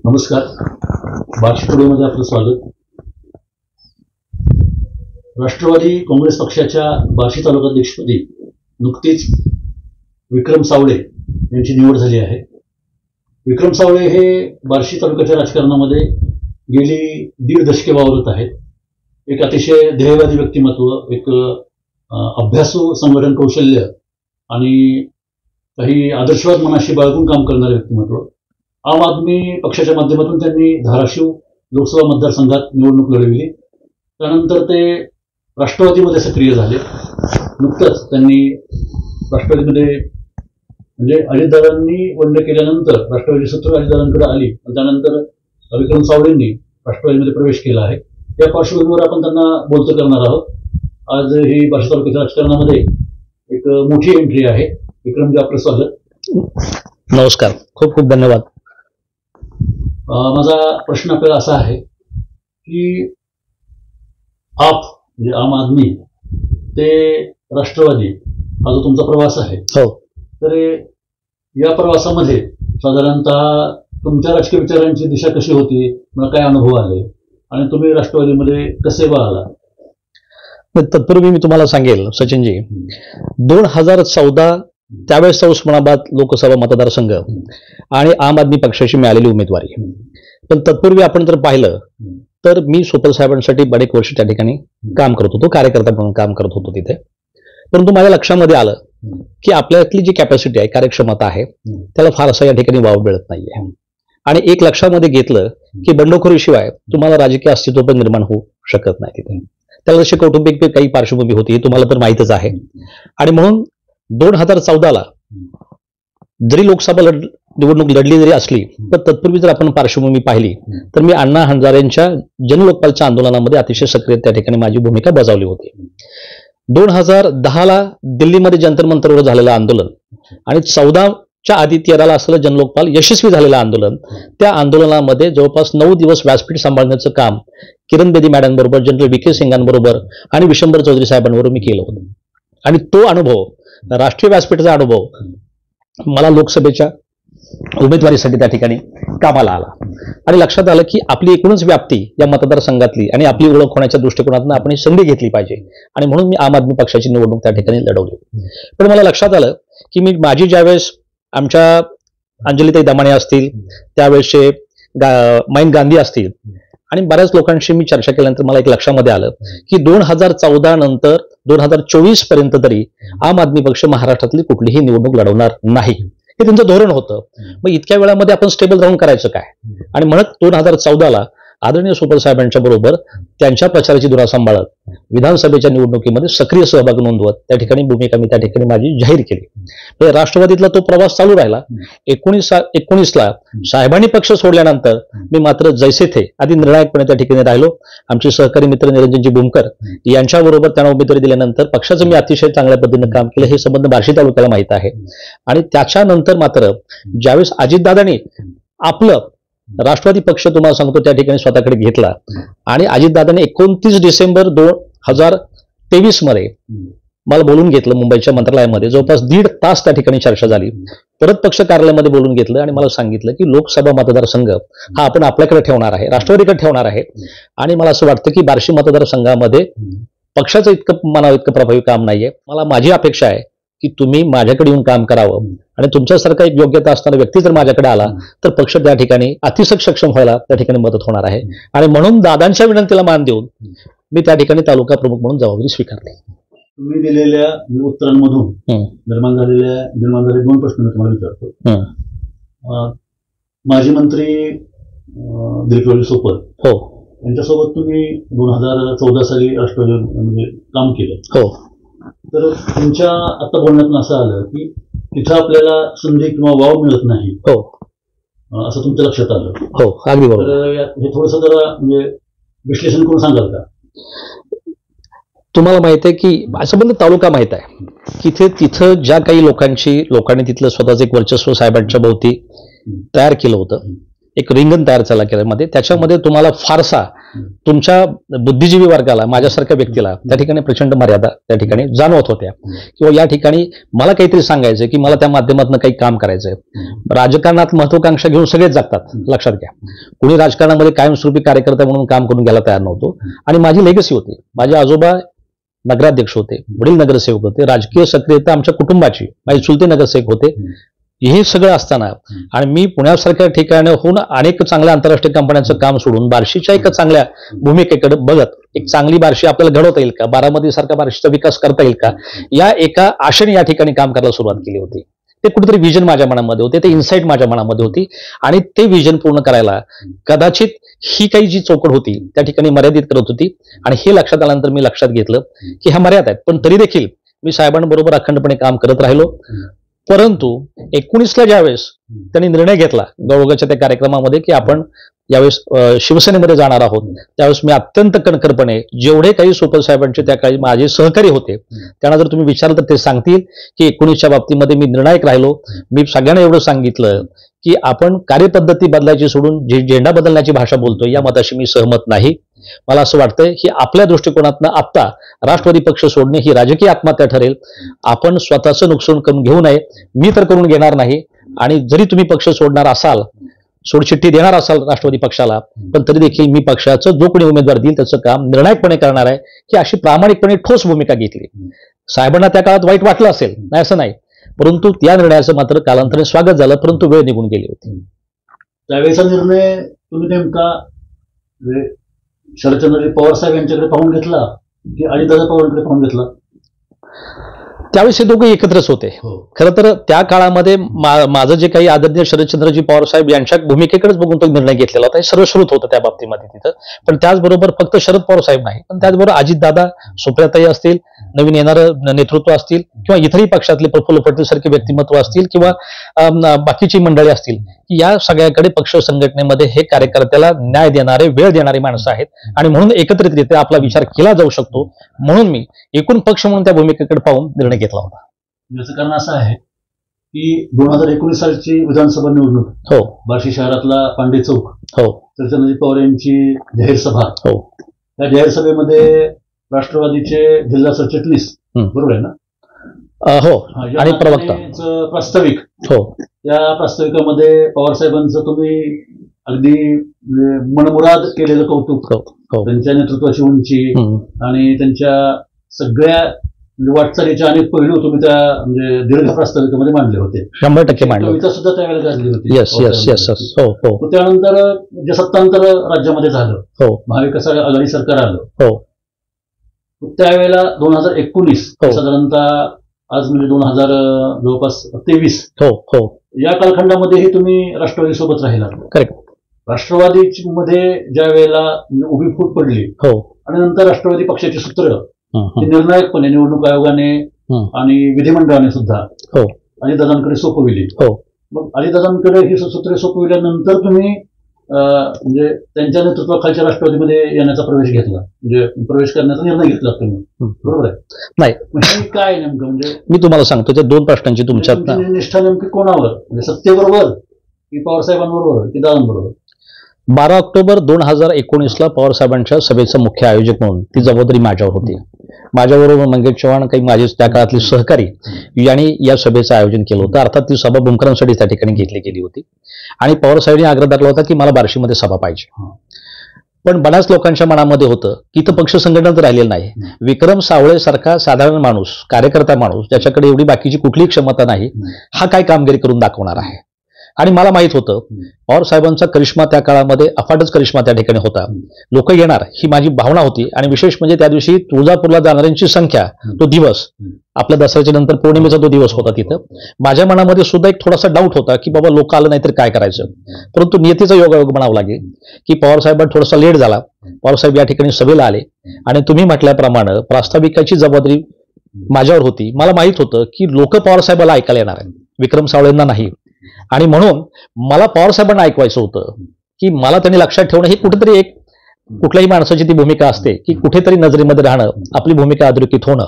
नमस्कार. बार्शी टुडेमध्ये आपलं स्वागत. राष्ट्रवादी काँग्रेस पक्षाच्या बार्शी तालुकाध्यक्षपदी नुकतीच विक्रम सावळे यांची निवड झाली आहे. विक्रम सावळे हे बार्शी तालुक्याच्या राजकारणामध्ये गेली 1.5 दशके वावरत आहेत. एक अतिशय ध्येयवादी व्यक्तिमत्व, एक अभ्यासू संघटन कौशल्य आणि काही आदर्शवाद मनाशी बाळगून काम करणारे व्यक्तिमत्व. आम आदमी पक्षाच्या माध्यमातून त्यांनी धाराशिव लोकसभा मतदारसंघात निवडणूक लढविली. त्यानंतर ते राष्ट्रवादीमध्ये सक्रिय झाले. नुकतंच त्यांनी राष्ट्रवादीमध्ये म्हणजे अजितदादांनी वंड केल्यानंतर राष्ट्रवादी सत्ता अजितदादांकडे आली. त्यानंतर विक्रम सावळेंनी राष्ट्रवादीमध्ये प्रवेश केला आहे. या पार्श्वभूमीवर आपण त्यांना बोलतं करणार आहोत. आज ही बार्शी तालुक्याच्या राजकारणामध्ये एक मोठी एंट्री आहे. विक्रमजी, आपलं स्वागत. नमस्कार, खूप खूप धन्यवाद. माझा प्रश्न आपल्याला असा आहे की आप म्हणजे आम आदमी ते राष्ट्रवादी हा जो तुमचा प्रवास आहे, हो, तर या प्रवासामध्ये साधारणतः तुमच्या राजकीय विचारांची दिशा कशी होती, मला काय अनुभव आले आणि तुम्ही राष्ट्रवादीमध्ये कसे आला? तत्पूर्वी मी तुम्हाला सांगेल सचिनजी, 2014 त्यावेळेसचा उस्मानाबाद लोकसभा मतदारसंघ आणि आम आदमी पक्षाची मिळालेली उमेदवारी. पण तत्पूर्वी आपण जर पाहिलं तर मी सुपर साहेबांसाठी बरेच वर्ष त्या ठिकाणी काम करत होतो, कार्यकर्ता म्हणून काम करत होतो तिथे. परंतु माझ्या लक्षामध्ये आलं की आपल्यातली जी कॅपॅसिटी आहे, कार्यक्षमता आहे, त्याला फारसा या ठिकाणी वाव मिळत नाहीये. आणि एक लक्षामध्ये घेतलं की बंडखोरीशिवाय तुम्हाला राजकीय अस्तित्व पण निर्माण होऊ शकत नाही तिथे. त्याला जशी कौटुंबिक काही पार्श्वभूमी होती हे तुम्हाला तर माहितच आहे. आणि म्हणून 2014ला जरी लोकसभा निवडणूक लढली जरी असली तर तत्पूर्वी जर आपण पार्श्वभूमी पाहिली तर मी अण्णा हजारेंच्या जनलोकपालच्या आंदोलनामध्ये अतिशय सक्रिय त्या ठिकाणी माझी भूमिका बजावली होती. 2010ला दिल्लीमध्ये जंतर मंतरवर झालेलं आंदोलन आणि 14च्या आधी 13ला असलेलं जनलोकपाल यशस्वी झालेलं आंदोलन, त्या आंदोलनामध्ये जवळपास 9 दिवस व्यासपीठ सांभाळण्याचं काम किरण बेदी मॅडम बरोबर, जनरल व्ही के सिंगांबरोबर आणि विशंबर चौधरी साहेबांबरोबर मी केलं होतं. आणि तो अनुभव, राष्ट्रीय व्यासपीठाचा अनुभव, मला लोकसभेच्या उमेदवारीसाठी त्या ठिकाणी कामाला आला. आणि लक्षात आलं की आपली एकूणच व्याप्ती या मतदारसंघातली आणि आपली ओळख होण्याच्या दृष्टिकोनातून आपण ही संधी घेतली पाहिजे. आणि म्हणून मी आम आदमी पक्षाची निवडणूक त्या ठिकाणी लढवली. पण मला लक्षात आलं की मी माझी ज्यावेळेस आमच्या अंजलीताई दमाणे असतील, त्यावेळेसचे माईन गांधी असतील आणि बऱ्याच लोकांशी मी चर्चा केल्यानंतर मला एक लक्षामध्ये आलं की 2014 नंतर 2024 पर्यंत तरी आम आदमी पक्ष महाराष्ट्रातली कुठलीही निवडणूक लढवणार नाही, हे त्यांचं धोरण होतं. मग इतक्या वेळामध्ये आपण स्टेबल राहून करायचं काय? आणि म्हणत 2014ला आदरणीय सुपर साहेबांच्या बरोबर त्यांच्या प्रचाराची धुरा सांभाळत विधानसभेच्या निवडणुकीमध्ये सक्रिय सहभाग नोंदवत त्या ठिकाणी भूमिका मी त्या ठिकाणी माझी जाहीर केली. राष्ट्रवादीतला तो प्रवास चालू राहिला. 1919ला साहेबांनी पक्ष सोडल्यानंतर मी मात्र जैसे थे आधी निर्णायकपणे त्या ठिकाणी राहिलो. आमचे सहकारी मित्र निरंजनजी बुमकर यांच्याबरोबर त्यांना उमेदवारी दिल्यानंतर पक्षाचं मी अतिशय चांगल्या पद्धतीनं काम केलं, हे संबंध बार्शी तालुक्याला माहीत आहे. आणि त्याच्यानंतर मात्र ज्यावेळेस अजितदादांनी आपलं राष्ट्रवादी पक्ष तुम्हाला सांगतो त्या ठिकाणी स्वतःकडे घेतला आणि अजितदादांनी 29 डिसेंबर 2023 मध्ये मला बोलून घेतलं मुंबईच्या मंत्रालयामध्ये. जवळपास 1.5 तास त्या ठिकाणी चर्चा झाली. परत पक्ष कार्यालयामध्ये बोलून घेतलं आणि मला सांगितलं की लोकसभा मतदारसंघ हा आपण आपल्याकडे ठेवणार आहे, राष्ट्रवादीकडे ठेवणार आहे. आणि मला असं वाटतं की बार्शी मतदारसंघामध्ये पक्षाचं इतकं मनावर इतकं प्रभावी काम नाहीये. मला माझी अपेक्षा आहे की तुम्ही माझ्याकडे येऊन काम करावं आणि तुमच्यासारखा एक योग्यता असणारा व्यक्ती जर माझ्याकडे आला तर पक्ष त्या ठिकाणी अतिशय सक्षम व्हायला त्या ठिकाणी मदत होणार आहे. आणि म्हणून दादांच्या विनंतीला मान देऊन मी त्या ठिकाणी तालुका प्रमुख म्हणून जबाबदारी स्वीकारली. तुम्ही दिलेल्या उत्तरांमधून निर्माण झालेले 2 प्रश्न मी तुम्हाला विचारतो. माजी मंत्री दिलीप सोपल, हो, यांच्यासोबत तुम्ही 2014 साली राष्ट्रवादी म्हणजे काम केलं. हो. तर तुमच्या आता बोलण्यातून असं आलं की तिथं आपल्याला संधी किंवा वाव मिळत नाही, हो, असं तुमच्या लक्षात आलं. हो, अगदी बरोबर. तर हे थोडंसं जरा म्हणजे विश्लेषण करून सांगाल का? तुम्हाला माहित आहे की संबंध तालुका माहित आहे की तिथं ज्या काही लोकांनी तिथलं स्वतःचं एक वर्चस्व साहेबांच्या भोवती तयार केलं होतं, एक रिंगण तयार झाला केल्यामध्ये, त्याच्यामध्ये तुम्हाला फारसा तुमच्या बुद्धिजीवी वर्गाला, माझ्यासारख्या व्यक्तीला त्या ठिकाणी प्रचंड मर्यादा त्या ठिकाणी जाणवत होत्या, किंवा या ठिकाणी मला काहीतरी सांगायचं की मला त्या माध्यमातून काही काम करायचंय. राजकारणात महत्वाकांक्षा घेऊन सगळेच जगतात, लक्षात घ्या. कुणी राजकारणामध्ये कायमस्वरूपी कार्यकर्ता म्हणून काम करून घ्यायला तयार नव्हतो. आणि माझी लेगसी होती. माझे आजोबा नगराध्यक्ष होते, वडील नगरसेवक होते, राजकीय सक्रियता आमच्या कुटुंबाची, माझे चुलते नगरसेवक होते. हे सगळं असताना आणि मी पुण्यासारख्या ठिकाणाहून अनेक चांगल्या आंतरराष्ट्रीय कंपन्यांचं काम सोडून बार्शीच्या एका चांगल्या भूमिकेकडे बघत, एक चांगली बार्शी आपल्याला घडवता येईल का, बारामती सारखा बार्शीचा विकास करता येईल का, या एका आशेने या ठिकाणी काम करायला सुरुवात केली होती. ते कुठेतरी विजन माझ्या मनामध्ये होते, ते इन्साईट माझ्या मनामध्ये होती. आणि ते विजन पूर्ण करायला कदाचित ही काही जी चौकट होती त्या ठिकाणी मर्यादित करत होती. आणि हे लक्षात आल्यानंतर मी लक्षात घेतलं की ह्या मर्यादा आहेत, पण तरी देखील मी साहेबांबरोबर अखंडपणे काम करत राहिलो. परंतु 19ला ज्यावेळेस त्यांनी निर्णय घेतला गौरवाच्या त्या कार्यक्रमामध्ये की आपण यावेळेस शिवसेनेमध्ये जाणार आहोत, त्यावेळेस मी अत्यंत कणखरपणे जेवढे काही सोपल साहेबांचे त्या काळी माझे सहकारी होते त्यांना जर तुम्ही विचारलं तर ते सांगतील की 19च्या बाबतीमध्ये मी निर्णायक राहिलो. मी सगळ्यांना एवढं सांगितलं की आपण कार्यपद्धती बदलायची सोडून झेंडा बदलण्याची भाषा बोलतोय, या मताशी मी सहमत नाही. मला असं वाटतंय की आपल्या दृष्टिकोनातनं आत्ता राष्ट्रवादी पक्ष सोडणे ही राजकीय आत्महत्या ठरेल. आपण स्वतःचं नुकसान करून घेऊ नये. मी तर करून घेणार नाही. आणि जरी तुम्ही पक्ष सोडणार असाल, सोडचिठ्ठी देणार असाल राष्ट्रवादी पक्षाला, पण तरी देखील मी पक्षाचं जो कोणी उमेदवार देईल त्याचं काम निर्णायकपणे करणार आहे, की अशी प्रामाणिकपणे ठोस भूमिका घेतली. साहेबांना त्या काळात वाईट वाटलं असेल, नाही असं नाही, परंतु त्या निर्णयाचं मात्र कालांतराने स्वागत झालं, परंतु वेळ निघून गेली होती. त्यावेळेचा निर्णय तुम्ही नेमका शरदचंद्रजी पवार साहेब यांच्याकडे पाहून घेतला की अजितदादा पवारांकडे पाहून घेतला? त्यावेळेस हे दोघे एकत्रच होते. खरं तर त्या काळामध्ये माझं जे काही आदरणीय शरदचंद्रजी पवार साहेब यांच्या भूमिकेकडेच बघून तो निर्णय घेतलेला होता. हे सर्वश्रुत होतं त्या बाबतीमध्ये तिथं. पण त्याचबरोबर फक्त शरद पवार साहेब नाही, पण त्याचबरोबर अजितदादा, सुप्रियाताई असतील, नवीन येणारं नेतृत्व असतील, किंवा इतरही पक्षातले प्रफुल्ल पटेल सारखे व्यक्तिमत्व असतील, किंवा बाकीची मंडळी असतील, की या सगळ्याकडे पक्ष संघटनेमध्ये हे कार्यकर्त्याला न्याय देणारे, वेळ देणारी माणसं आहेत. आणि म्हणून एकत्रितरित्या आपला विचार केला जाऊ शकतो. म्हणून मी एकूण पक्ष म्हणून त्या भूमिकेकडे पाहून निर्णय घेतला होता. याचं कारण असं आहे की 2019 सालची विधानसभा निवडणूक, हो, बार्शी शहरातला पांडे चौक, हो, शरदचंद्रजी पवार यांची जाहीर सभा, हो, त्या जाहीर सभेमध्ये राष्ट्रवादीचे जिल्हा सरचिटणीस, बरोबर आहे ना? हो, आणि प्रवक्ता प्रास्ताविक, हो, त्या प्रास्ताविकामध्ये पवार साहेबांचं तुम्ही अगदी मनमुराद केलेलं कौतुक, त्यांच्या नेतृत्वाची उंची आणि त्यांच्या सगळ्या वाटचालीचे अनेक पैलू तुम्ही त्या दीर्घ प्रास्ताविकामध्ये मांडले होते. 100% मांडले. कविता सुद्धा त्यावेळेला गाजली होती. Yes yes yes. हो हो. त्यानंतर जे सत्तांतर राज्यामध्ये झालं, हो, महाविकास आघाडी सरकार आलं, हो, त्यावेळेला 2019 साधारणतः आज 2000 जवळपास 23, हो हो, या कालखंडामध्येही तुम्ही राष्ट्रवादी सोबत राहिला. करेक्ट. राष्ट्रवादी मध्ये ज्या वेळेला उभी फूट पडली, हो, आणि नंतर राष्ट्रवादी पक्षाची सूत्र निर्णायकपणे निवडणूक आयोगाने आणि विधिमंडळाने सुद्धा अजितदादांकडे सोपविली. हो, मग अजितदादांकडे ही सूत्रे सोपविल्यानंतर तुम्ही त्यांच्या नेतृत्वाखालच्या राष्ट्रवादीमध्ये येण्याचा प्रवेश घेतला, प्रवेश करण्याचा निर्णय घेतला तुम्ही, बरोबर आहे? नाही, काय नेमकं मी तुम्हाला सांगतो त्या दोन प्रश्नांची तुमच्यात निष्ठा नेमकी कोणावर, सत्तेबरोबर की पवार साहेबांबरोबर की दादांबरोबर? 12 ऑक्टोबर 2019ला पवार साहेबांच्या सभेचं मुख्य आयोजक म्हणून ती जबाबदारी माझ्यावर होती. माझ्याबरोबर मंगेश चव्हाण, काही माझे त्या काळातले सहकारी यांनी या सभेचं आयोजन केलं होतं. अर्थात ती सभा बुमकरांसाठी त्या ठिकाणी घेतली गेली होती. आणि पवार साहेबांनी आग्रह धरला होता की मला बार्शीमध्ये सभा पाहिजे. पण बऱ्याच लोकांच्या मनामध्ये होतं की इथं पक्ष संघटना राहिलेलं नाही. विक्रम सावळे सारखा साधारण माणूस, कार्यकर्ता माणूस, ज्याच्याकडे एवढी बाकीची कुठलीही क्षमता नाही, हा काय कामगिरी करून दाखवणार आहे. आणि मला माहित होतं पवार साहेबांचा करिश्मा त्या काळामध्ये अफाटच करिश्मा त्या ठिकाणी होता. लोक येणार ही माझी भावना होती. आणि विशेष म्हणजे त्या दिवशी तुळजापूरला जाणाऱ्यांची संख्या, तो दिवस आपल्या दसऱ्याच्या नंतर पौर्णिमेचा तो दिवस होता. तिथं माझ्या मनामध्ये सुद्धा एक थोडासा डाऊट होता की बाबा लोक आलं नाही तर काय करायचं. परंतु नियतीचा योगायोग म्हणावं लागेल की पवार साहेबांना थोडासा लेट झाला. पवार साहेब या ठिकाणी सभेला आले आणि तुम्ही म्हटल्याप्रमाणे प्रास्ताविकाची जबाबदारी माझ्यावर होती. मला माहित होतं की लोक पवार साहेबाला ऐकायला येणार आहे, विक्रम सावळेंना नाही. आणि म्हणून मला पवार साहेबांना ऐकवायचं होतं की मला त्यांनी लक्षात ठेवणं, ही कुठेतरी एक कुठल्याही माणसाची ती भूमिका असते की कुठेतरी नजरेमध्ये राहणं, आपली भूमिका अधोरेखित होणं,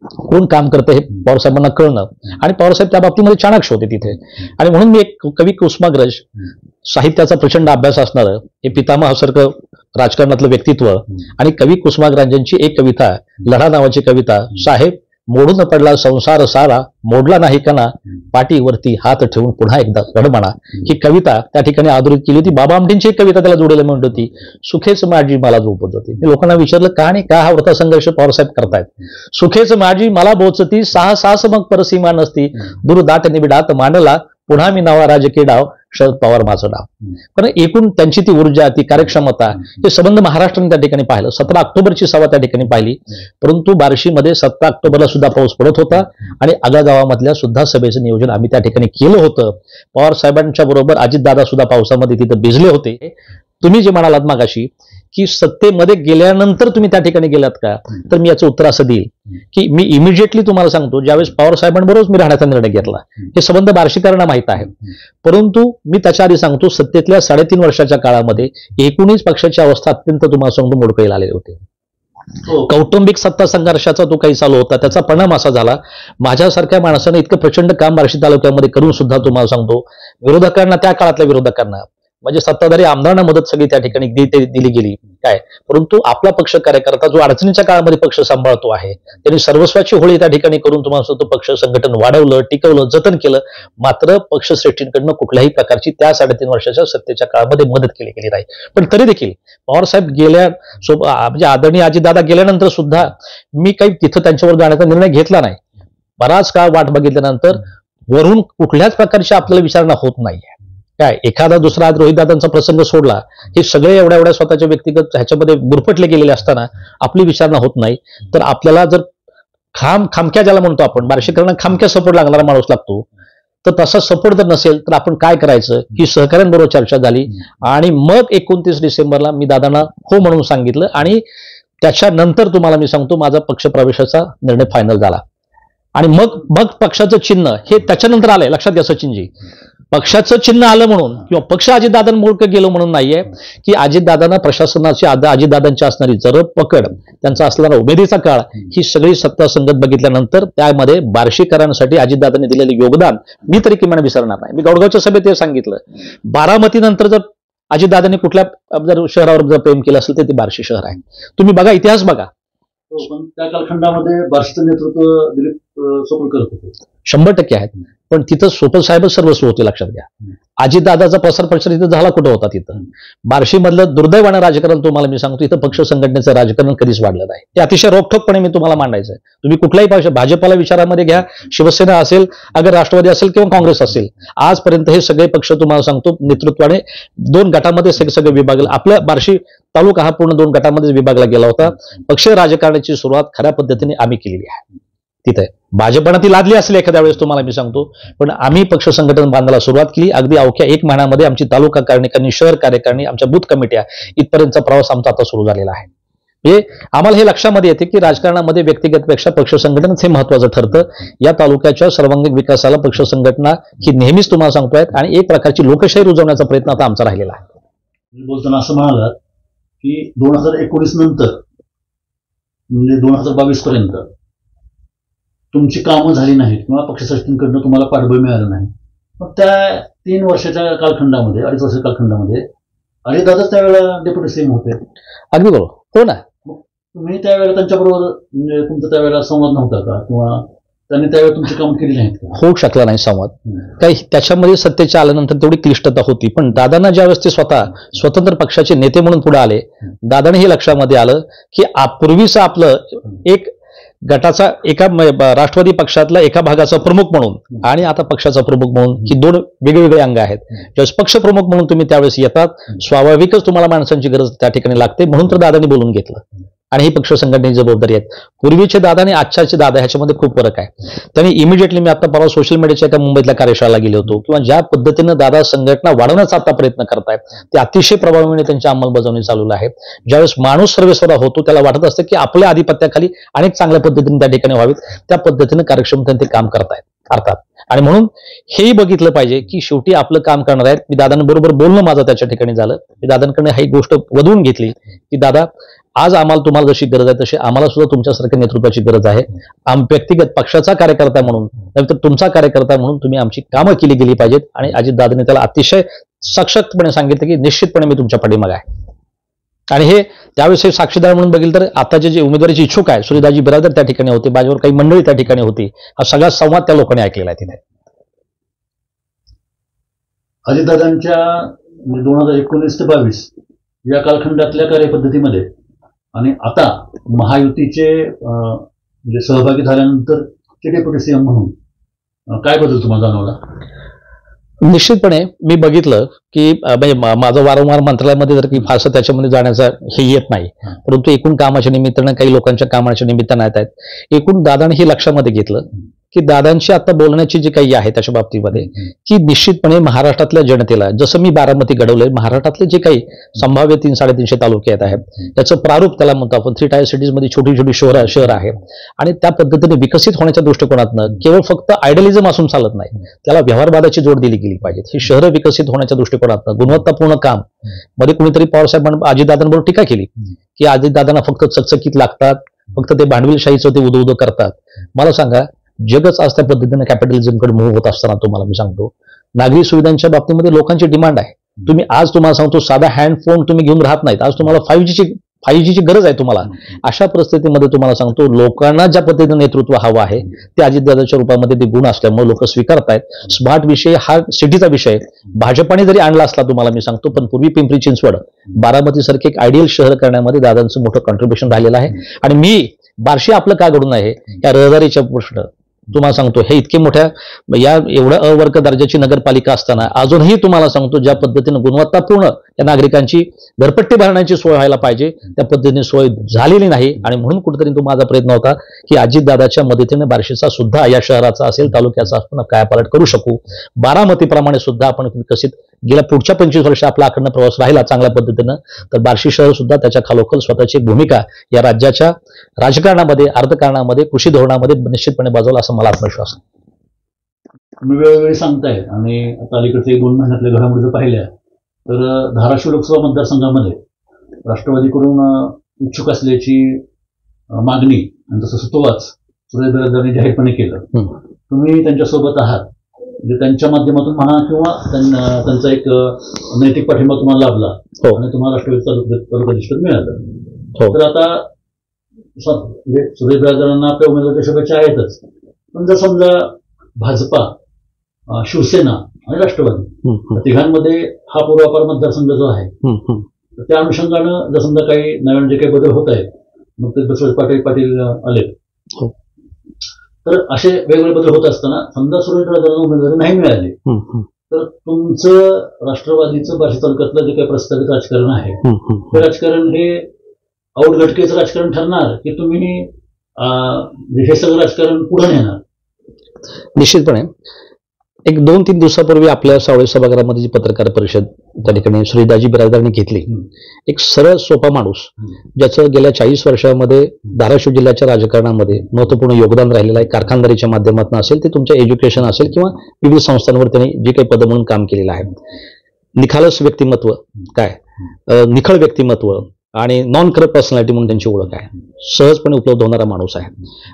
कोण काम करतं हे पवार साहेबांना कळणं. आणि पवार साहेब त्या बाबतीमध्ये चाणक्य होते तिथे. आणि म्हणून मी एक कवी कुसुमाग्रज, साहित्याचा प्रचंड अभ्यास असणारं, हे पितामहासारखं राजकारणातलं व्यक्तित्व आणि कवी कुसुमाग्रजांची एक कविता, लढा नावाची कविता, साहेब मोडून पडला संसार सारा, मोडला नाही कणा, पाठीवरती हात ठेवून पुन्हा एकदा लढ म्हणा, ही कविता त्या ठिकाणी आदरित केली होती. बाबा आमटेंची एक कविता त्याला जोडलेली म्हणत होती, सुखेच माझी मला झोपत होती. मी लोकांना विचारलं का आणि का हा व्रता संघर्ष पवारसाहेब करतायत. सुखेच माझी मला बोचती, सहा सास मग परसीमा नसती, दुर्दाट निबिडात मांडला, पुन्हा मी नावा राजकीय डाव, शरद पवार माझं नाव. पण एकूण त्यांची ती ऊर्जा, ती कार्यक्षमता, हे संबंध महाराष्ट्राने त्या ठिकाणी पाहिलं. 17 ऑक्टोबरची सभा त्या ठिकाणी पाहिली, परंतु बार्शीमध्ये 17 ऑक्टोबरला सुद्धा पाऊस पडत होता आणि आगा गावामधल्या सुद्धा सभेचं नियोजन आम्ही त्या ठिकाणी केलं होतं. पवार साहेबांच्या बरोबर अजितदादा सुद्धा पावसामध्ये तिथं भिजले होते. तुम्ही जे म्हणालात मागाशी की सत्तेमध्ये गेल्यानंतर तुम्ही त्या ठिकाणी गेलात का, तर मी याचं उत्तर असं देईल की मी इमिजिएटली तुम्हाला सांगतो, ज्यावेळेस पवार साहेबांबरोबरच मी राहण्याचा निर्णय घेतला, हे संबंध बार्शीकरांना माहित आहे. परंतु मी त्याच्या आधी सांगतो, सत्तेतल्या 3.5 वर्षाच्या काळामध्ये एकूणच पक्षाची अवस्था अत्यंत तुम्हाला सांगतो मोडकळीला आलेली होती. कौटुंबिक सत्ता संघर्षाचा तो काही चालू होता, त्याचा परिणाम असा झाला, माझ्यासारख्या माणसाने इतकं प्रचंड काम बार्शी तालुक्यामध्ये करून सुद्धा तुम्हाला सांगतो, विरोधकांना, त्या काळातल्या विरोधकांना, म्हणजे सत्ताधारी आमदारांना मदत सगळी त्या ठिकाणी दिली गेली काय, परंतु आपला पक्ष कार्यकर्ता जो अडचणीच्या काळामध्ये पक्ष सांभाळतो आहे, त्यांनी सर्वस्वाची होळी त्या ठिकाणी करून तुम्हाला सांगतो पक्ष संघटन वाढवलं, टिकवलं, जतन केलं. मात्र पक्षश्रेष्ठींकडनं कुठल्याही प्रकारची त्या 3.5 वर्षाच्या सत्तेच्या काळामध्ये मदत केली गेली नाही. पण तरी देखील पवारसाहेब म्हणजे आदरणीय अजितदादा गेल्यानंतर सुद्धा मी काही तिथं त्यांच्यावर जाण्याचा निर्णय घेतला नाही. बराच काळ वाट बघितल्यानंतर वरून कुठल्याच प्रकारची आपल्याला विचारणा होत नाहीये. काय एखादा दुसरा रोहितदादांचा प्रसंग सोडला, हे सगळे एवढ्या स्वतःच्या व्यक्तिगत ह्याच्यामध्ये गुरफटले गेलेले असताना आपली विचारणा होत नाही. तर आपल्याला जर खामक्या ज्याला म्हणतो आपण, बार्शीकरांना खामक्या सपोर्ट लागणारा माणूस लागतो, तर तसा सपोर्ट जर नसेल तर आपण काय करायचं, की सहकाऱ्यांबरोबर चर्चा झाली आणि मग 29 डिसेंबरला मी दादांना हो म्हणून सांगितलं आणि त्याच्यानंतर तुम्हाला मी सांगतो माझा पक्ष प्रवेशाचा निर्णय फायनल झाला. आणि मग पक्षाचं चिन्ह हे त्याच्यानंतर आलंय, लक्षात घ्या सचिनजी, पक्षाचं चिन्ह आलं म्हणून किंवा पक्ष अजितदादांमुळे गेलो म्हणून नाहीये, की अजितदादांना प्रशासनाची अजितदादांची असणारी जरब पकड, त्यांचा असणारा उमेदीचा काळ, ही सगळी सत्ता संगत बघितल्यानंतर त्यामध्ये बार्शीकरांसाठी अजितदादांनी दिलेले योगदान मी तरी किमान विसरणार नाही. मी गौडगावच्या सभेत हे सांगितलं, बारामतीनंतर जर अजितदादांनी कुठल्या जर शहरावर जर प्रेम केलं असेल तर ते बार्शी शहर आहे. तुम्ही बघा, इतिहास बघा. पण त्या कालखंडामध्ये बार्शीचं नेतृत्व दिलीप सोपल करत होते, 100% आहेत. पण तिथं सोपल साहेबच सर्वस्व होते, लक्षात घ्या. अजितदादाचा प्रसार तिथं झाला कुठं होता, तिथं बार्शीमधलं दुर्दैवानं राजकारण तुम्हाला मी सांगतो, इथं पक्ष संघटनेचं राजकारण कधीच वाढलं नाही. ते अतिशय रोखठोकपणे मी तुम्हाला मांडायचं. तुम्ही कुठलाही पक्ष, भाजपला विचारामध्ये घ्या, शिवसेना असेल, अगर राष्ट्रवादी असेल किंवा काँग्रेस असेल, आजपर्यंत हे सगळे पक्ष तुम्हाला सांगतो नेतृत्वाने 2 गटामध्ये सगळे विभागले. आपल्या बार्शी तालुका हा पूर्ण 2 गटामध्ये विभागला गेला होता. पक्ष राजकारणाची सुरुवात खऱ्या पद्धतीने आम्ही केलेली आहे. तिथे भाजपनं ती लादली असेल एखाद्या वेळेस तुम्हाला मी सांगतो, पण आम्ही पक्ष संघटन बांधायला सुरुवात केली. अगदी अवघ्या 1 महिन्यामध्ये आमची तालुका कार्यकारिणी, शहर कार्यकारिणी, आमच्या बूथ कमिट्या इथपर्यंतचा प्रवास आमचा आता सुरू झालेला आहे. म्हणजे आम्हाला हे लक्षामध्ये येते की राजकारणामध्ये व्यक्तिगतपेक्षा पक्ष संघटनच हे महत्वाचं ठरतं. या तालुक्याच्या सर्वांगीण विकासाला पक्ष संघटना ही नेहमीच तुम्हाला सांगतोय आणि एक प्रकारची लोकशाही रुजवण्याचा प्रयत्न आता आमचा राहिलेला आहे. बोलताना असं म्हणालात की 2019 नंतर म्हणजे 2022 पर्यंत तुमची कामं झाली नाहीत किंवा पक्षश्रेष्ठींकडनं तुम्हाला पाठबळ मिळालं नाही. मग त्या 3 वर्षाच्या कालखंडामध्ये, 2.5 वर्षाच्या कालखंडामध्ये अजितदादाच त्यावेळेला डेप्युटी सीएम होते. अगदी बरोबर, हो ना. तुम्ही त्यावेळेला त्यांच्याबरोबर म्हणजे तुमचा त्यावेळेला संवाद नव्हता का, किंवा त्यांनी त्यावेळेला तुमची कामं केली नाहीत का? होऊ शकला नाही संवाद. काही त्याच्यामध्ये सत्तेच्या आल्यानंतर तेवढी क्लिष्टता होती. पण दादांना ज्यावेळेस ते स्वतः स्वतंत्र पक्षाचे नेते म्हणून पुढे आले, दादाने हे लक्षामध्ये आलं की पूर्वीचं आपलं एक गटाचा एका राष्ट्रवादी पक्षातला एका भागाचा प्रमुख म्हणून आणि आता पक्षाचा प्रमुख म्हणून ही 2 वेगवेगळे अंग आहेत. ज्यावेळेस पक्ष प्रमुख म्हणून तुम्ही त्यावेळेस येतात, स्वाभाविकच तुम्हाला माणसांची गरज त्या ठिकाणी लागते, म्हणून तर दादांनी बोलून घेतलं. आणि ही पक्ष संघटनेची जबाबदारी आहे. पूर्वीचे दादा आणि आजच्याचे दादा ह्याच्यामध्ये खूप फरक आहे. त्यांनी इमिडिएटली, मी आता परवा सोशल मीडियाच्या एका मुंबईतल्या कार्यशाळेला गेलो होतो, किंवा ज्या पद्धतीनं दादा संघटना वाढवण्याचा आता प्रयत्न करतायत ते अतिशय प्रभावीपणे त्यांची अंमलबजावणी चालू आहे. ज्यावेळेस माणूस सर्वेस्वरा होतो त्याला वाटत असतं की आपल्या आधिपत्याखाली अनेक चांगल्या पद्धतीने त्या ठिकाणी व्हावीत, त्या पद्धतीनं कार्यक्षमतेने ते काम करतायत अर्थात. आणि म्हणून हेही बघितलं पाहिजे की शेवटी आपलं काम करणार आहेत. मी दादांबरोबर बोलणं माझं त्याच्या ठिकाणी झालं. मी दादांकडे ही गोष्ट वधवून घेतली की दादा, आज आम्हाला तुम्हाला जशी गरज आहे तशी आम्हाला सुद्धा तुमच्यासारख्या नेतृत्वाची गरज आहे. व्यक्तिगत पक्षाचा कार्यकर्ता म्हणून नंतर तुमचा कार्यकर्ता म्हणून तुम्ही आमची कामं केली गेली पाहिजेत. आणि अजितदादांनी त्याला अतिशय सशक्तपणे सांगितलं की निश्चितपणे मी तुमच्या पाठीमागे आहे. आणि हे त्यावेळेस साक्षीदार म्हणून बघितलं तर आताचे जे उमेदवारीचे इच्छुक आहे सूर्यदाजी बिरादर त्या ठिकाणी होते, माझ्यावर काही मंडळी त्या ठिकाणी होती. हा सगळा संवाद त्या लोकांनी ऐकलेला आहे तिथे. अजितदादांच्या 2019 ते 22 या कालखंडातल्या कार्यपद्धतीमध्ये आणि आता महायुतीचे म्हणजे सहभागी झाल्यानंतर डेप्युटी सीएम म्हणून काय बदल तुम्हाला जाणवला? निश्चितपणे मी बघितलं की म्हणजे माझं वारंवार मंत्रालयामध्ये जर की फारसं त्याच्यामध्ये जाण्याचा हे येत नाही, परंतु एकूण कामाच्या निमित्तानं काही लोकांच्या कामाच्या निमित्तानं येत आहेत. एकूण दादाने हे लक्षामध्ये घेतलं की दादांची आता बोलण्याची जी काही आहे त्याच्या बाबतीमध्ये की निश्चितपणे महाराष्ट्रातल्या जनतेला, जसं मी बारामती घडवलंय, महाराष्ट्रातले जे काही संभाव्य 300-350 तालुके आहेत त्याचं प्रारूप त्याला म्हणतो आपण. 3 टायर सिटीजमध्ये छोटी छोटी शहर आहेत आणि त्या पद्धतीने विकसित होण्याच्या दृष्टिकोनातनं केवळ फक्त आयडियलिझम असून चालत नाही, त्याला व्यवहारवादाची जोड दिली गेली पाहिजे. ही शहरं विकसित होण्याच्या दृष्टिकोनातनं गुणवत्तापूर्ण काम. मध्ये कुणीतरी पवारसाहेब अजितदादांबरोबर टीका केली की अजितदादांना फक्त चकचकीत लागतात, फक्त ते भांडवलशाहीचं ते उदो करतात. मला सांगा, जगच आज त्या पद्धतीने कॅपिटलिझमकडे मूव्ह होत असताना तुम्हाला मी सांगतो, नागरी सुविधांच्या बाबतीमध्ये लोकांची डिमांड आहे. तुम्हाला सांगतो, साधा हँड फोन तुम्ही घेऊन राहत नाहीत. आज तुम्हाला 5Gची गरज आहे तुम्हाला. अशा परिस्थितीमध्ये तुम्हाला सांगतो, लोकांना ज्या पद्धतीने नेतृत्व हवं आहे ते अजितदादाच्या रूपामध्ये ते गुण असल्यामुळे लोक स्वीकारतायत. स्मार्ट विषय हा सिटीचा विषय भाजपाने जरी आणला असला तुम्हाला मी सांगतो, पण पूर्वी पिंपरी चिंचवड, बारामती सारखे एक आयडियल शहर करण्यामध्ये दादांचं मोठं कॉन्ट्रीब्युशन राहिलेलं आहे. आणि मी बार्शी आपलं का घडून आहे या रहदारीच्या प्रश्न तुम्हाला सांगतो, हे इतके मोठ्या या एवढ्या अवर्ग दर्जाची नगरपालिका असताना अजूनही तुम्हाला सांगतो ज्या पद्धतीने गुणवत्तापूर्ण या नागरिकांची घरपट्टी भरण्याची सोय व्हायला पाहिजे त्या पद्धतीने सोय झालेली नाही. आणि म्हणून कुठेतरी तो माझा प्रयत्न होता की अजितदादाच्या मदतीने बार्शीचा सुद्धा, या शहराचा असेल तालुक्याचा आपण कायापालट करू शकू. बारामतीप्रमाणे सुद्धा आपण विकसित गेल्या पुढच्या 25 वर्ष आपला अखंड प्रवास राहिला चांगल्या पद्धतीनं, तर बार्शी शहर सुद्धा त्याच्या खालोखल स्वतःची एक भूमिका या राज्याच्या राजकारणामध्ये, अर्थकारणामध्ये, कृषी धोरणामध्ये निश्चितपणे बजावला असं मला आत्मविश्वास आहे. तुम्ही वेळोवेळी सांगताय आणि आता अलीकडचे 2 महिन्यातल्या घडामोडी जर पाहिल्या तर धाराशिव लोकसभा मतदारसंघामध्ये राष्ट्रवादीकडून इच्छुक असल्याची मागणी आणि तसं सुतोवाच सुरेश बिरादरांनी जाहीरपणे केलं. तुम्ही त्यांच्यासोबत आहात, म्हणजे त्यांच्या माध्यमातून म्हणा किंवा त्यांचा एक नैतिक पाठिंबा तुम्हाला लाभला आणि तुम्हाला राष्ट्रवादी तालुकाध्यक्ष मिळालं. तर आता म्हणजे सुरेश बिरादरांना आपल्या उमेदवाराच्या शुभेच्छा आहेतच, पण जर समजा भाजपा, शिवसेना आणि राष्ट्रवादी तिघांमध्ये हा पूर्वापार मतदारसंघ जो आहे तर त्या अनुषंगानं जर समजा काही नवीन जे काही बदल होत आहेत, मग ते बसवराज पाटील आले, तर असे वेगवेगळे बदल होत असताना समजा सुरेश बिरादरांना उमेदवारी नाही मिळाली तर तुमचं राष्ट्रवादीचं बार्शी तालुक्यातलं जे काही प्रस्तावित राजकारण आहे ते राजकारण हे औटघटकेचं राजकारण ठरणार की तुम्ही हे सगळं राजकारण पुढे नेणार? निश्चितपणे एक 2-3 दिवसापूर्वी आपल्या सावळे सभागृहामध्ये जी पत्रकार परिषद त्या ठिकाणी सुरेशदाजी बिरादरांनी घेतली, एक सरळ सोपा माणूस ज्याचं गेल्या 40 वर्षामध्ये धाराशिव जिल्ह्याच्या राजकारणामध्ये महत्वपूर्ण योगदान राहिलेलं आहे, कारखानदारीच्या माध्यमातून असेल ते तुमच्या एज्युकेशन असेल किंवा विविध संस्थांवर त्यांनी जे काही पद म्हणून काम केलेलं आहे. निखालस व्यक्तिमत्व, निखळ व्यक्तिमत्व आणि नॉन करप्ट पर्सनॅलिटी म्हणून त्यांची ओळख आहे. सहजपणे उपलब्ध होणारा माणूस आहे.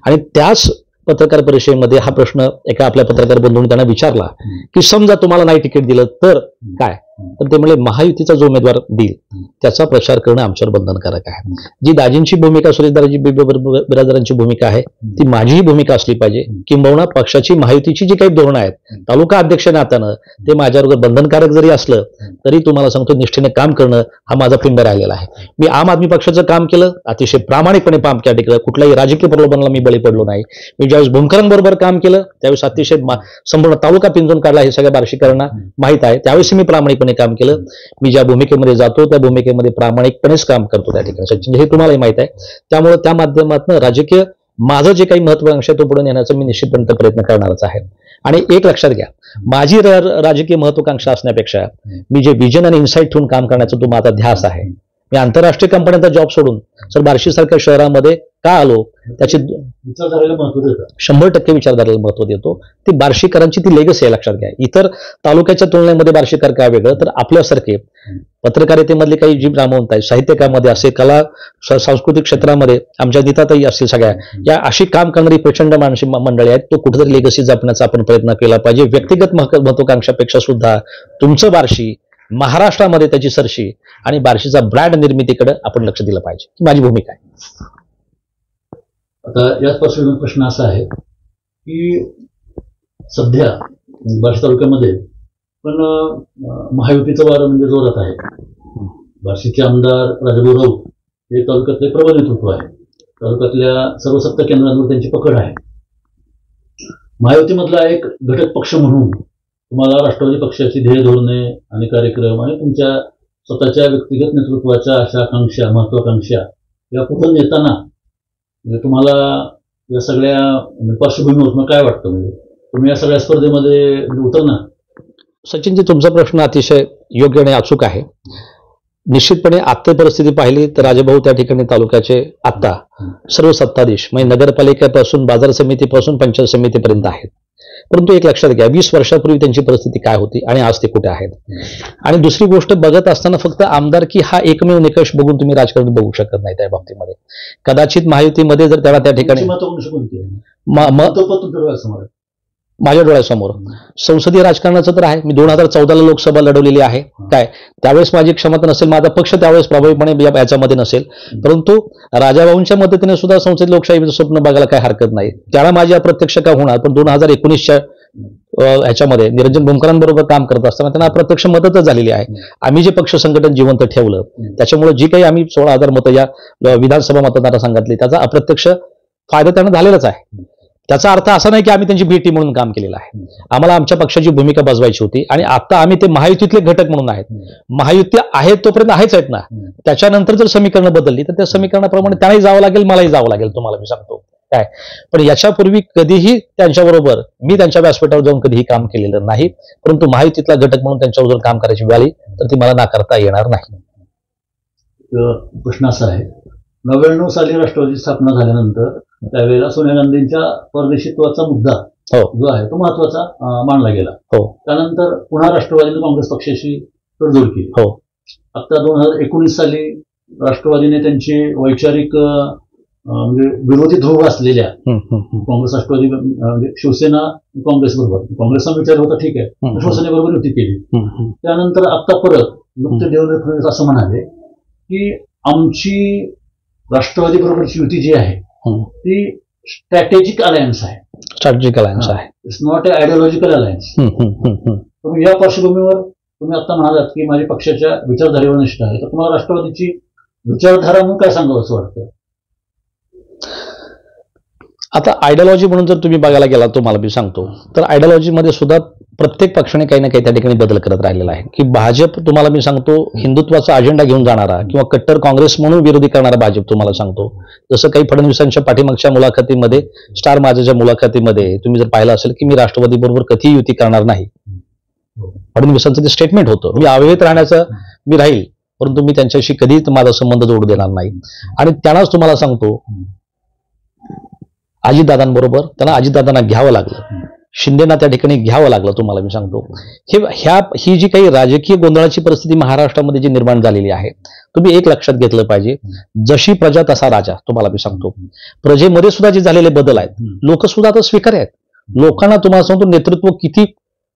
आणि त्याच पत्रकार परिषदेमध्ये हा प्रश्न एका आपल्या पत्रकार बंधूंनी त्यांना विचारला की समजा तुम्हाला नाही तिकीट दिलं तर काय? तर ते म्हणले महायुतीचा जो उमेदवार देईल त्याचा प्रचार करणं आमच्यावर बंधनकारक आहे. जी दाजींची भूमिका, सुरेशदाजी बिरादरांची भूमिका आहे ती माझीही भूमिका असली पाहिजे. किंबहुना पक्षाची, महायुतीची जी काही धोरणं आहेत तालुका अध्यक्ष नात्यानं ते माझ्यावर बंधनकारक जरी असलं तरी तुम्हाला सांगतो निष्ठेने काम करणं हा माझा पिंड राहिलेला आहे. मी आम आदमी पक्षाचं काम केलं, अतिशय प्रामाणिकपणे काम केलं, कुठल्याही राजकीय प्रलोभनाला मी बळी पडलो नाही. मी ज्यावेळेस भूमकरांबरोबर काम केलं त्यावेळेस अतिशय संपूर्ण तालुका पिंजून काढला, हे सगळ्या बार्शीकरांना माहीत आहे. त्यावेळेस मी प्रामाणिकपणे काम केलं. मी ज्या भूमिकेमध्ये जातो त्या भूमिकेमध्ये प्रामाणिकपणेच काम करतो त्या ठिकाणी, सचिन, हे तुम्हालाही माहित आहे. त्यामुळे त्या माध्यमातून राजकीय माझं जे काही महत्वाकांक्षा तो पुढे नेण्याचा मी निश्चितपणे प्रयत्न करणारच आहे. आणि एक लक्षात घ्या, माझी राजकीय महत्वाकांक्षा असण्यापेक्षा मी जे विजन आणि इन्साईट ठेवून काम करण्याचा तो माझा ध्यास आहे. मी आंतरराष्ट्रीय कंपन्यांचा जॉब सोडून सर बार्शी सारख्या शहरामध्ये का आलो त्याची विचारधारेला महत्व देतो, 100% विचारधारेला महत्व देतो. ती बार्शीकरांची ती लेगसी आहे, लक्षात घ्या. इतर तालुक्याच्या तुलनेमध्ये बार्शीकर काय वेगळं, तर आपल्यासारखे पत्रकारितेमधले काही जी नामवंत आहेत, साहित्यकामध्ये असेल, कला सांस्कृतिक क्षेत्रामध्ये आमच्या नीताताई असतील, सगळ्या या अशी काम करणारी प्रचंड माणसे मंडळी आहेत. तो कुठेतरी लेगसी जपण्याचा आपण प्रयत्न केला पाहिजे. व्यक्तिगत महत्वाकांक्षापेक्षा सुद्धा तुमचं बार्शी, महाराष्ट्रामध्ये त्याची सरशी आणि बार्शीचा ब्रँड निर्मितीकडे आपण लक्ष दिलं पाहिजे, ही माझी भूमिका आहे. आता याच पार्श्वभूमीवर प्रश्न असा आहे की सध्या बार्शी तालुक्यामध्ये पण महायुतीचं वारं म्हणजे जोरात आहे. बार्शीचे आमदार राजाभाऊ राऊत हे तालुक्यातले प्रबळ नेतृत्व आहे. तालुक्यातल्या सर्व सत्ता केंद्रांवर त्यांची पकड आहे. महायुतीमधला एक घटक पक्ष म्हणून तुम्हाला राष्ट्रवादी पक्षाची ध्येय धोरणे आणि कार्यक्रम आणि तुमच्या स्वतःच्या व्यक्तिगत नेतृत्वाच्या अशा आकांक्षा, महत्वाकांक्षा या पुढे नेताना म्हणजे तुम्हाला या सगळ्या पार्श्वभूमीवर काय वाटतं, म्हणजे तुम्ही या सगळ्या स्पर्धेमध्ये उतरणार? सचिनजी, तुमचा प्रश्न अतिशय योग्य आणि अचूक आहे. निश्चितपणे आत्ता परिस्थिती पाहिली तर राजाभाऊ त्या ठिकाणी तालुक्याचे आत्ता सर्व सत्ताधीश म्हणजे नगरपालिकेपासून बाजार समितीपासून पंचायत समितीपर्यंत आहेत. परंतु एक लक्षात घ्या, 20 वर्षापूर्वी त्यांची परिस्थिती काय होती आणि आज ते कुठे आहेत. आणि दुसरी गोष्ट, बघत असताना फक्त आमदारकी हा एकमेव निकष बघून तुम्ही राजकारण बघू शकत नाही. त्या बाबतीमध्ये कदाचित महायुतीमध्ये जर त्याला त्या ठिकाणी माझ्या डोळ्यासमोर संसदीय राजकारणाचं तर आहे. मी 2014ला लोकसभा लढवलेली आहे. काय त्यावेळेस माझी क्षमता नसेल, माझा पक्ष त्यावेळेस प्रभावीपणे याच्यामध्ये नसेल, परंतु राजाभाऊंच्या मदतीने सुद्धा संसदीय लोकशाहीचं स्वप्न बघायला काही हरकत नाही. त्याला माझी अप्रत्यक्ष का होणार, पण 2019च्या ह्याच्यामध्ये निरंजन भूमकरांबरोबर काम करत असताना त्यांना अप्रत्यक्ष मदतच झालेली आहे. आम्ही जे पक्ष संघटन जिवंत ठेवलं त्याच्यामुळे जी काही आम्ही 16,000 मतं या विधानसभा मतदारसंघातली त्याचा अप्रत्यक्ष फायदा त्यांना झालेलाच आहे. त्याचा अर्थ असा नाही की आम्ही त्यांची भेटी म्हणून काम केलेलं आहे. आम्हाला आमच्या पक्षाची भूमिका बजवायची होती आणि आता आम्ही ते महायुतीतले घटक म्हणून आहेत. महायुती आहेत तोपर्यंत आहेच आहेत ना. त्याच्यानंतर जर समीकरणं बदलली तर त्या समीकरणाप्रमाणे त्यालाही जावं लागेल, मलाही जावं लागेल, तुम्हाला मी सांगतो काय. पण याच्यापूर्वी कधीही त्यांच्याबरोबर मी त्यांच्या व्यासपीठावर जाऊन कधीही काम केलेलं नाही, परंतु महायुतीतला घटक म्हणून त्यांच्याबरोबर काम करायची वेळ आली तर ती मला नाकारता येणार नाही. प्रश्न असा आहे, 99 साली राष्ट्रवादी स्थापना झाल्यानंतर त्यावेळेला सोनिया गांधींच्या परदेशीत्वाचा मुद्दा जो आहे तो महत्वाचा मानला गेला. त्यानंतर पुन्हा राष्ट्रवादीने काँग्रेस पक्षाशी तडजोड केली. आता 2019 साली राष्ट्रवादीने त्यांची वैचारिक म्हणजे विरोधी ध्रुव असलेल्या काँग्रेस राष्ट्रवादी म्हणजे शिवसेना काँग्रेस बरोबर, काँग्रेसचा विचार होता ठीक आहे, शिवसेनेबरोबर युती केली. त्यानंतर आता परत नुकते देवेंद्र फडणवीस असं म्हणाले की आमची राष्ट्रवादी बरोबरची युती जी आहे ती स्ट्रॅटेजिक अलायन्स आहे. स्ट्रॅटेजिक अलायन्स आहे, it's not a ideological alliance. तुम्ही या पार्श्वभूमीवर तुम्ही आता म्हणालात की माझ्या पक्षाच्या विचारधारेवर निष्ठा आहे, तर तुम्हाला राष्ट्रवादीची विचारधारा म्हणून काय सांगावं असं वाटतं? आता आयडिओलॉजी म्हणून जर तुम्ही बघायला गेला तुम्हाला मी सांगतो तर आयडिओलॉजीमध्ये सुद्धा प्रत्येक पक्षाने काही ना काही त्या ठिकाणी बदल करत राहिलेला आहे. की भाजप तुम्हाला मी सांगतो हिंदुत्वाचा अजेंडा घेऊन जाणारा किंवा कट्टर काँग्रेस म्हणून विरोधी करणारा भाजप तुम्हाला सांगतो. जसं काही फडणवीसांच्या पाठीमागच्या मुलाखतीमध्ये, स्टार माझ्याच्या मुलाखतीमध्ये तुम्ही जर पाहिलं असेल की मी राष्ट्रवादी बरोबर कधीही युती करणार नाही, फडणवीसांचं ते स्टेटमेंट होतं. मी अवैध राहण्याचं मी राहील, परंतु मी त्यांच्याशी कधीच माझा संबंध जोडू देणार नाही. आणि त्यांनाच तुम्हाला सांगतो अजितदादांबरोबर त्यांना अजितदादांना घ्यावं लागलं, शिंदेना त्या ठिकाणी घ्यावं लागलं. तुम्हाला मी सांगतो ही जी काही राजकीय गोंधळाची परिस्थिती महाराष्ट्रामध्ये जी निर्माण झालेली आहे, तुम्ही एक लक्षात घेतलं पाहिजे, जशी प्रजा तसा राजा. तुम्हाला मी सांगतो प्रजेमध्ये सुद्धा जे झालेले बदल आहेत लोक सुद्धा आता स्वीकार आहेत. लोकांना तुम्हाला सांगतो नेतृत्व किती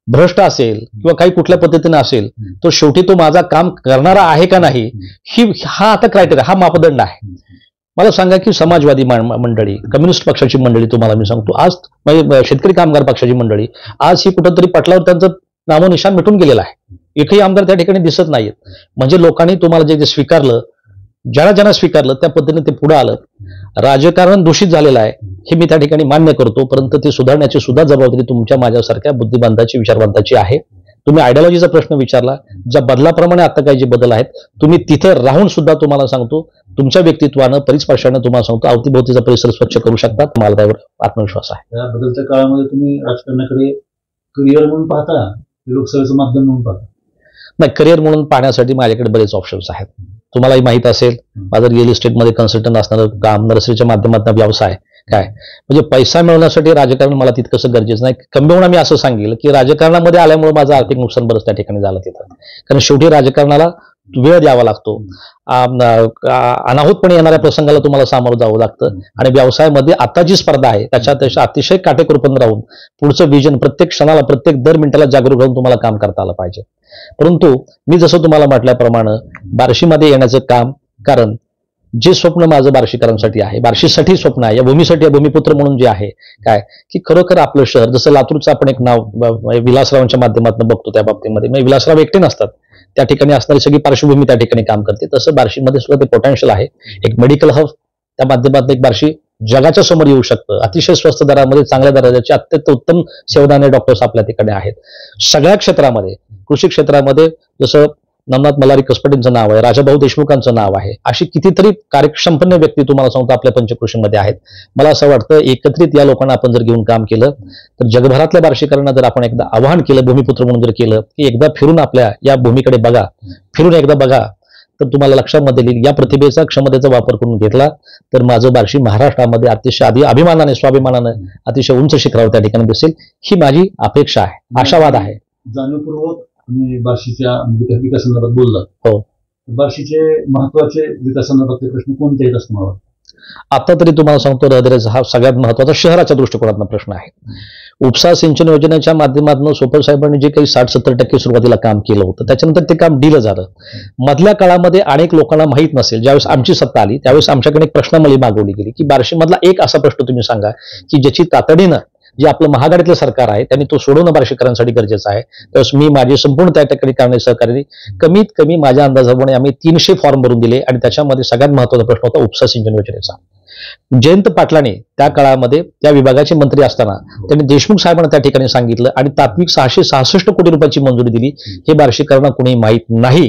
भ्रष्ट असेल किंवा काही कुठल्या पद्धतीने असेल तो शेवटी तो माझा काम करणारा आहे का नाही हा आता क्रायटेरिया, हा मापदंड आहे. मला सांगा की समाजवादी मंडळी, कम्युनिस्ट पक्षाची मंडळी, तुम्हाला मी सांगतो आज शेतकरी कामगार पक्षाची मंडळी, आज ही कुठंतरी पटलावर त्यांचं नामोनिशाण मिटून गेलेलं आहे. एकही आमदार त्या ठिकाणी दिसत नाहीत. म्हणजे लोकांनी तुम्हाला जे स्वीकारलं, ज्यांना स्वीकारलं त्या पद्धतीने ते पुढे आलं. राजकारण दूषित झालेलं आहे हे मी त्या ठिकाणी मान्य करतो, परंतु ते सुधारण्याची सुद्धा जबाबदारी तुमच्या माझ्यासारख्या बुद्धिबंताची, विचारवंताची आहे. तुम्ही आयडिओलॉजीचा प्रश्न विचारला, ज्या बदलाप्रमाणे आता काही जे बदल आहेत तुम्ही तिथे राहून सुद्धा तुम्हाला सांगतो तुमच्या व्यक्तित्वानं, परिस्पर्शानं तुम्हाला सांगतो अवतीभोवतीचा परिसर स्वच्छ करू शकतात. मला त्यावर आत्मविश्वास आहे. या बदलत्या काळामध्ये तुम्ही राजकारणाकडे करिअर म्हणून पाहता, लोकसेवेचं माध्यम म्हणून पाहता? नाही, करिअर म्हणून पाहण्यासाठी माझ्याकडे बरेच ऑप्शन्स आहेत. तुम्हालाही माहित असेल माझं रिअल इस्टेटमध्ये कन्सल्टंट असणारं काम, नर्सरीच्या माध्यमातून व्यवसाय काय, म्हणजे पैसा मिळवण्यासाठी राजकारण मला तितकंसं गरजेचं नाही. कमवून मी असं सांगेल की राजकारणामध्ये आल्यामुळे माझं आर्थिक नुकसान बरंच त्या ठिकाणी झालं तिथं. कारण शेवटी राजकारणाला वेळ द्यावा लागतो, अनाहूतपणे येणाऱ्या प्रसंगाला तुम्हाला सामोरं जावं लागतं आणि व्यवसायामध्ये आता जी स्पर्धा आहे त्याच्यात अतिशय काटेकोरपणे राहून पुढचं विजन प्रत्येक क्षणाला प्रत्येक दर मिनिटाला जागरूक राहून तुम्हाला काम करता आलं पाहिजे. परंतु मी जसं तुम्हाला म्हटल्याप्रमाणे बार्शीमध्ये येण्याचं काम, कारण जे स्वप्न माझं बार्शीकरांसाठी आहे, बार्शीसाठी स्वप्न आहे, या भूमीसाठी भूमिपुत्र म्हणून जे आहे काय की खरोखर आपलं शहर, जसं लातूरचं आपण एक नाव विलासरावांच्या माध्यमातून बघतो त्या बाबतीमध्ये, म्हणजे विलासराव एकटे नसतात, त्या ठिकाणी असणारी सगळी पार्श्वभूमी त्या ठिकाणी काम करते. तसं बार्शीमध्ये सुद्धा ते पोटेन्शियल आहे. एक मेडिकल हब, त्या माध्यमातून एक बार्शी जगाच्या समोर येऊ शकतं. अतिशय स्वस्त दरामध्ये चांगल्या दराचे अत्यंत उत्तम सेवादाने डॉक्टर्स आपल्या ठिकाणी आहेत. सगळ्या क्षेत्रामध्ये, कृषी क्षेत्रामध्ये जसं नवनाथ मल्हारी कसपटेंचं नाव आहे, राजाभाऊ देशमुखांचं नाव आहे, अशी कितीतरी कार्यक्षमपन्न व्यक्ती तुम्हाला सांगतो आपल्या पंचकृषीमध्ये आहेत. मला असं वाटतं एकत्रित या लोकांना आपण जर घेऊन काम केलं तर जगभरातल्या बार्शीकरांना जर आपण एकदा आवाहन केलं, भूमिपुत्र म्हणून जर केलं की एकदा फिरून आपल्या या भूमीकडे बघा, फिरून एकदा बघा, तर तुम्हाला लक्षामध्ये येईल या प्रतिभेचा, क्षमतेचा वापर करून घेतला तर माझं बार्शी महाराष्ट्रामध्ये अतिशय अभिमानाने, स्वाभिमानाने अतिशय उंच शिखरावर त्या ठिकाणी दिसेल, ही माझी अपेक्षा आहे, आशावाद आहे. जाणीवपूर्वक तुम्ही बार्शीच्या विकासासंदर्भात बोललात. हो. बार्शीचे महत्वाचे विकासासंदर्भातले प्रश्न कोणते आहेत असं मला वाटतं? आता तरी तुम्हाला सांगतो, रहदारीचा हा सगळ्यात महत्वाचा शहराच्या दृष्टिकोनातून प्रश्न आहे. उपसा सिंचन योजनेच्या माध्यमातून सोपल साहेबांनी जे काही 60-70% सुरुवातीला काम केलं होतं, त्याच्यानंतर ते काम डील झालं. मधल्या काळामध्ये अनेक लोकांना माहीत नसेल, ज्यावेळेस आमची सत्ता आली त्यावेळेस आमच्याकडे एक प्रश्नावली मागवली गेली की बार्शीमधला एक असा प्रश्न तुम्ही सांगा की ज्याची तातडीनं जे आपलं महाआघाडीतलं सरकार आहे त्यांनी तो सोडवणं बार्शीकरांसाठी गरजेचं आहे. त्यावेळेस मी माझी संपूर्ण त्या ठिकाणी करणारे सहकारी कमीत कमी माझ्या अंदाजाप्रमाणे आम्ही 300 फॉर्म भरून दिले आणि त्याच्यामध्ये सगळ्यात महत्वाचा प्रश्न होता उपसा सिंचन योजनेचा. जयंत पाटलाने त्या काळामध्ये त्या विभागाचे मंत्री असताना त्यांनी देशमुख साहेबांना त्या ठिकाणी सांगितलं आणि तात्विक 666 कोटी रुपयाची मंजुरी दिली. हे बार्शीकरांना कुणी माहीत नाही,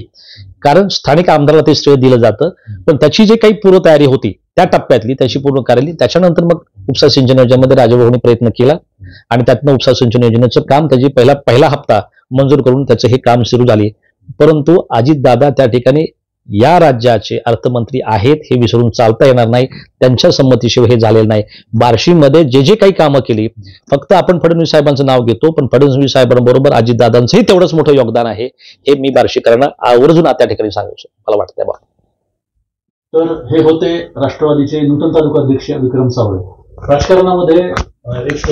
कारण स्थानिक आमदाराला ते श्रेय दिलं जातं, पण त्याची जी काही पूर्वतयारी होती त्या टप्प्यातली त्याची पूर्ण करायली. त्याच्यानंतर मग उपसा सिंचन योजनेमध्ये राजभाऊने प्रयत्न केला आणि त्यातनं उपसा सिंचन योजनेचं काम त्याची पहिला हप्ता मंजूर करून त्याचं हे काम सुरू झाले. परंतु अजितदादा त्या ठिकाणी या राज्याचे अर्थमंत्री आहेत हे विसरून चालता येणार नाही. त्यांच्या संमतीशिवाय हे झालेलं नाही. बार्शीमध्ये जे काही कामं केली, फक्त आपण फडणवीस साहेबांचं नाव घेतो, पण फडणवीस साहेबांबरोबर अजितदादांचंही तेवढंच मोठं योगदान आहे हे मी बार्शीकरांना आवर्जून त्या ठिकाणी सांगू मला वाटतं. तर हे होते राष्ट्रवादीचे नूतन तालुकाध्यक्ष विक्रम सावळे. राजकारणामध्ये एक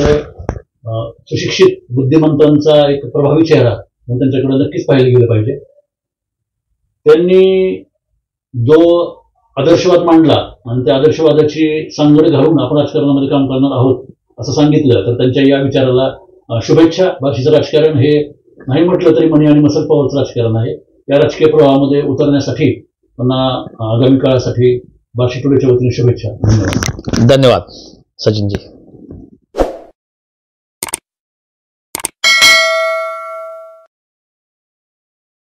सुशिक्षित बुद्धिमंतांचा एक प्रभावी चेहरा म्हणून त्यांच्याकडे नक्कीच पाहिलं गेलं पाहिजे. त्यांनी जो आदर्शवाद मांडला आणि त्या आदर्शवादाची सांगड घालून आपण राजकारणामध्ये काम करणार आहोत असं सांगितलं तर त्यांच्या या विचाराला शुभेच्छा. बार्शीचं राजकारण हे नाही म्हटलं तरी मणी आणि मसल पॉवरचं राजकारण आहे. या राजकीय प्रवाहामध्ये उतरण्यासाठी त्यांना आगामी काळासाठी बार्शी टुडेच्या वतीने शुभेच्छा. धन्यवाद सचिनजी.